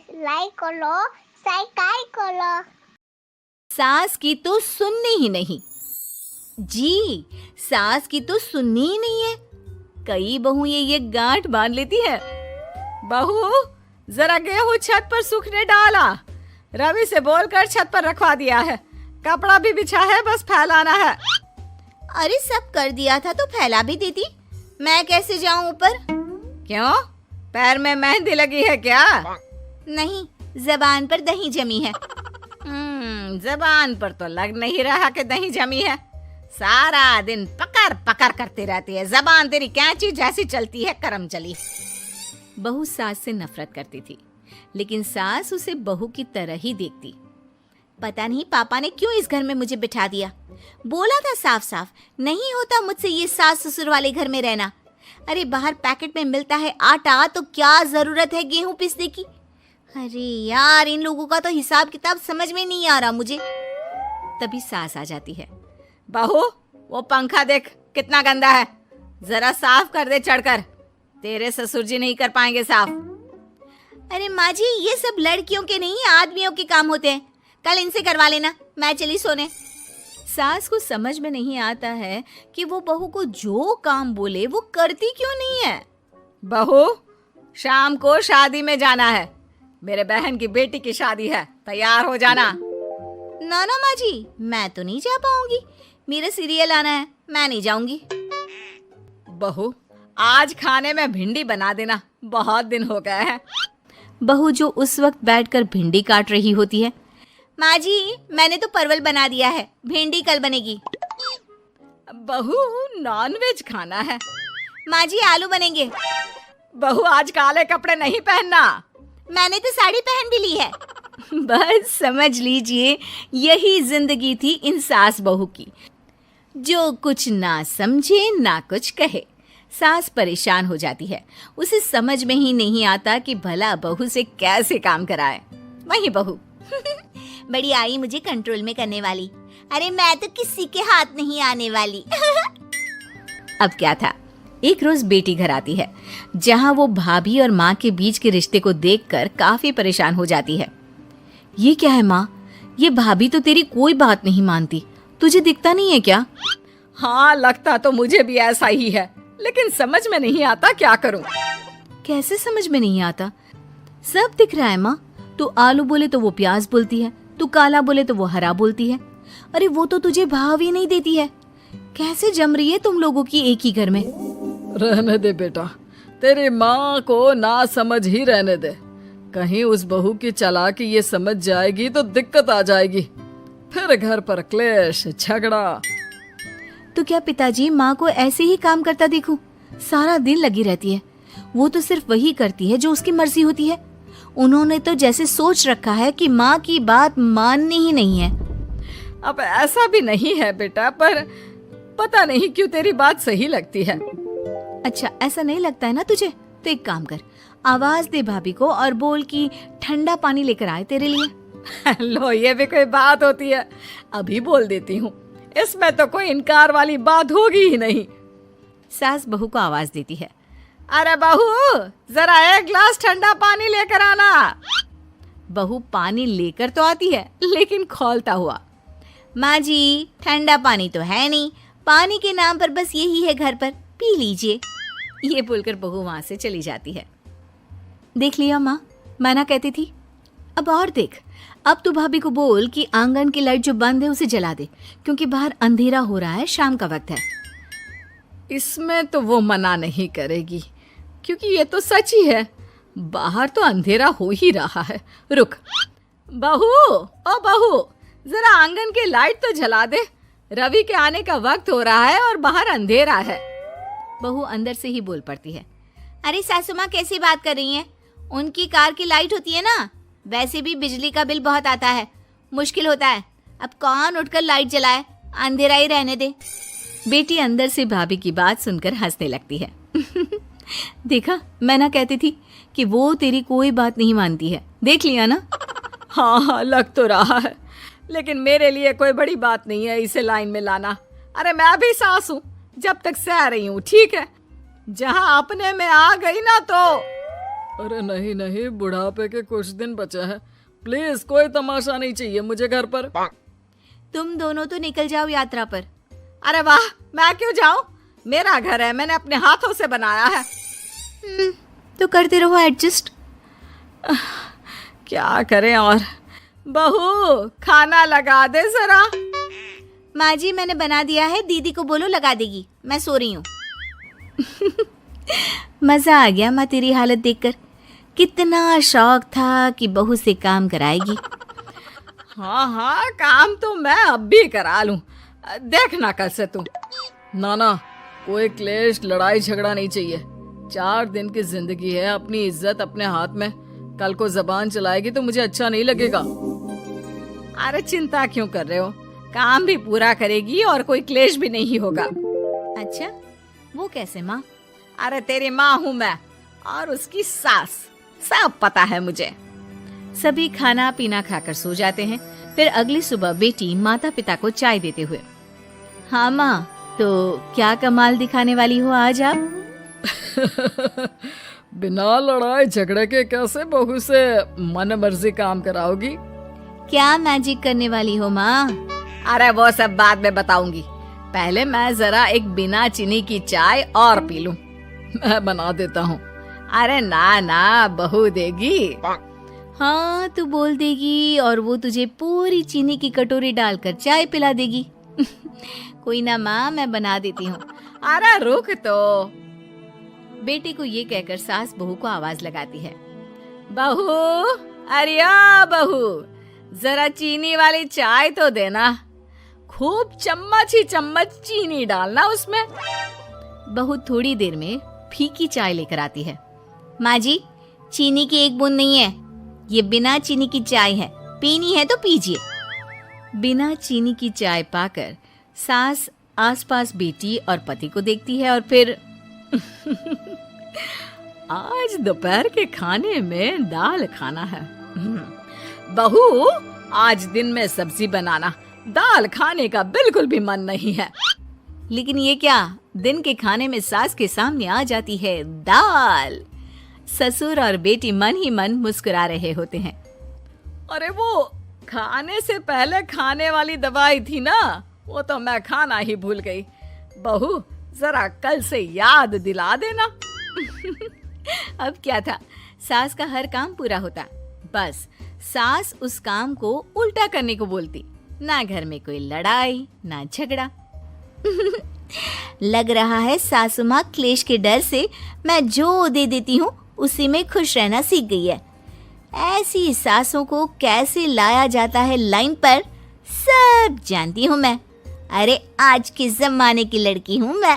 Like करो, subscribe करो। सास की तो सुननी ही नहीं जी, सास की तो सुननी ही नहीं है। कई बहू ये गांठ बांध लेती है। बहू, जरा गेहूं छत पर सूखने डाला। रवि से बोलकर छत पर रखवा दिया है। कपड़ा भी बिछा है, बस फैलाना है। अरे सब कर दिया था तो फैला भी देती, मैं कैसे जाऊं ऊपर? क्यों, पैर में मेहंदी लगी है क्या? नहीं, जबान पर दही जमी है। जबान पर तो लग नहीं रहा कि दही जमी है। सारा दिन पकड़ पकड़ करती रहती है। जबान तेरी कैंची जैसी चलती है, करम चली। बहू सास से नफरत करती थी, लेकिन सास उसे बहू की तरह ही देखती। पता नहीं पापा ने क्यों इस घर में मुझे बिठा दिया। बोला था साफ साफ, नहीं होता मुझसे ये सास ससुर वाले घर में रहना। अरे बाहर पैकेट में मिलता है आटा, तो क्या जरूरत है गेहूं पीसने की? अरे यार, इन लोगों का तो हिसाब किताब समझ में नहीं आ रहा मुझे। तभी सास आ जाती है। बहू, वो पंखा देख कितना गंदा है, जरा साफ कर दे चढ़कर। तेरे ससुर जी नहीं कर पाएंगे साफ। अरे माँ जी, ये सब लड़कियों के नहीं आदमियों के काम होते हैं। कल इनसे करवा लेना, मैं चली सोने। सास को समझ में नहीं आता है कि वो बहू को जो काम बोले वो करती क्यों नहीं है। बहू, शाम को शादी में जाना है। मेरे बहन की बेटी की शादी है, तैयार हो जाना। ना ना माँ जी, मैं तो नहीं जा पाऊंगी। मेरा सीरियल आना है, मैं नहीं जाऊंगी। बहू, आज खाने में भिंडी बना देना, बहुत दिन हो गए हैं। बहू जो उस वक्त बैठकर भिंडी काट रही होती है। माँ जी, मैंने तो परवल बना दिया है, भिंडी कल बनेगी। बहू, नॉनवेज खाना है। माँ जी, आलू बनेंगे। बहू, आज काले कपड़े नहीं पहनना। मैंने तो साड़ी पहन भी ली है। बस समझ लीजिए, यही जिंदगी थी इन सास बहू की, जो कुछ ना समझे ना कुछ कहे। सास परेशान हो जाती है, उसे समझ में ही नहीं आता कि भला बहू से कैसे काम कराए। वही बहू बड़ी आई मुझे कंट्रोल में करने वाली। अरे मैं तो किसी के हाथ नहीं आने वाली। अब क्या था, एक रोज बेटी घर आती है, जहां वो भाभी और माँ के बीच के रिश्ते को देखकर काफी परेशान हो जाती है। ये क्या है माँ, ये भाभी तो तेरी कोई बात नहीं मानती, तुझे दिखता नहीं है क्या? हाँ, लगता तो मुझे भी ऐसा ही है, लेकिन समझ में नहीं आता क्या करूं। कैसे समझ में नहीं आता? सब दिख रहा है माँ। तू आलू बोले तो वो प्याज बोलती है, तू काला बोले तो वो हरा बोलती है। अरे वो तो तुझे भाव ही नहीं देती है। कैसे जम रही है तुम लोगों की एक ही घर में? रहने दे बेटा, तेरी माँ को ना समझ ही रहने दे। कहीं उस बहू की चालाकी ये समझ जाएगी तो दिक्कत आ जाएगी, फिर घर पर क्लेश झगड़ा। तो क्या पिताजी माँ को ऐसे ही काम करता देखूं? सारा दिन लगी रहती है। वो तो सिर्फ वही करती है जो उसकी मर्जी होती है। उन्होंने तो जैसे सोच रखा है कि माँ की बात माननी ही नहीं है। अब ऐसा भी नहीं है बेटा, पर पता नहीं क्यों तेरी बात सही लगती है। अच्छा, ऐसा नहीं लगता है ना तुझे? तो एक काम कर, आवाज दे भाभी को और बोल कि ठंडा पानी लेकर आए तेरे लिए। लो, ये भी कोई बात होती है? अभी बोल देती हूँ, इसमें तो कोई इनकार वाली बात होगी ही नहीं। सास बहू को आवाज देती है। अरे बहू, जरा एक ग्लास ठंडा पानी लेकर आना। बहू पानी लेकर तो आती है, लेकिन खौलता हुआ। माँ जी, ठंडा पानी तो है नहीं, पानी के नाम पर बस यही है घर पर, पी लीजिए। ये बोलकर बहू वहां से चली जाती है। देख लिया माँ, मैं ना कहती थी। अब और देख, अब तू भाभी को बोल कि आंगन की लाइट जो बंद है उसे जला दे, क्योंकि बाहर अंधेरा हो रहा है, शाम का वक्त है। इसमें तो वो मना नहीं करेगी, क्योंकि ये तो सच ही है, बाहर तो अंधेरा हो ही रहा है। रुक बहू, ओ बहू, जरा आंगन की लाइट तो जला दे। रवि के आने का वक्त हो रहा है और बाहर अंधेरा है। बहू अंदर से ही बोल पड़ती है। अरे सासू माँ, कैसी बात कर रही हैं? उनकी कार की लाइट होती है ना, वैसे भी बिजली का बिल बहुत आता है, मुश्किल होता है। अब कौन उठकर लाइट जलाए, अंधेरा ही रहने दे। बेटी अंदर से भाभी की बात सुनकर हंसने लगती है। देखा, मैं ना कहती थी कि वो तेरी कोई बात नहीं मानती है, देख लिया ना। हाँ, लग तो रहा है, लेकिन मेरे लिए कोई बड़ी बात नहीं है इसे लाइन में लाना। अरे मैं भी सास हूँ, जब तक सह रही हूँ, ठीक है। जहाँ अपने में आ गई ना तो अरे नहीं नहीं, बुढ़ापे के कुछ दिन बचे हैं, प्लीज कोई तमाशा नहीं चाहिए मुझे घर पर। तुम दोनों तो निकल जाओ यात्रा पर। अरे वाह, मैं क्यों जाऊं? मेरा घर है, मैंने अपने हाथों से बनाया है। तो करते रहो एडजस्ट। क्या करें और। बहू, खाना लगा दे जरा। माँ जी मैंने बना दिया है, दीदी को बोलो लगा देगी, मैं सो रही हूँ। मजा आ गया माँ तेरी हालत देखकर। कितना शौक था कि बहू से काम कराएगी। हाँ हाँ, काम तो मैं अब भी करा लूं, देखना कल से तू। नाना, कोई क्लेश लड़ाई झगड़ा नहीं चाहिए। 4 दिन की जिंदगी है, अपनी इज्जत अपने हाथ में। कल को जबान चलाएगी तो मुझे अच्छा नहीं लगेगा। अरे चिंता क्यों कर रहे हो, काम भी पूरा करेगी और कोई क्लेश भी नहीं होगा। अच्छा, वो कैसे माँ? अरे तेरी माँ हूँ मैं और उसकी सास, सब पता है मुझे। सभी खाना पीना खाकर सो जाते हैं। फिर अगली सुबह बेटी माता पिता को चाय देते हुए, हाँ माँ, तो क्या कमाल दिखाने वाली हो आज आप? बिना लड़ाई झगड़े के कैसे बहू से मन मर्जी काम कराओगी? क्या मैजिक करने वाली हो माँ? अरे वो सब बाद में बताऊंगी, पहले मैं जरा एक बिना चीनी की चाय और पी लूं। मैं बना देता हूँ। अरे ना ना, बहू देगी। हाँ, तू बोल देगी और वो तुझे पूरी चीनी की कटोरी डालकर चाय पिला देगी। कोई ना माँ, मैं बना देती हूँ। अरे रुक तो। बेटे को ये कहकर सास बहू को आवाज लगाती है, बहू, अरे ओ बहू, जरा चीनी वाली चाय तो देना। खूब चम्मच ही चम्मच चीनी डालना उसमें। बहू थोड़ी देर में फीकी चाय लेकर आती है। माँ जी, चीनी की एक बूंद नहीं है, ये बिना चीनी की चाय है, पीनी है तो पीजिए। बिना चीनी की चाय पाकर सास आसपास बेटी और पति को देखती है और फिर आज दोपहर के खाने में दाल खाना है। बहू, आज दिन में सब्जी बनाना, दाल खाने का बिल्कुल भी मन नहीं है। लेकिन ये क्या, दिन के खाने में सास के सामने आ जाती है दाल। ससुर और बेटी मन ही मन मुस्कुरा रहे होते हैं। अरे वो खाने से पहले खाने वाली दवाई थी ना, वो तो मैं खाना ही भूल गई। बहू, जरा कल से याद दिला देना। अब क्या था, सास का हर काम पूरा होता, बस सास उस काम को उल्टा करने को बोलती। ना घर में कोई लड़ाई ना झगड़ा। लग रहा है सासू माँ क्लेश के डर से मैं जो दे देती हूँ उसी में खुश रहना सीख गई है। ऐसी सासों को कैसे लाया जाता है लाइन पर, सब जानती हूँ मैं। अरे आज के जमाने की लड़की हूँ मैं।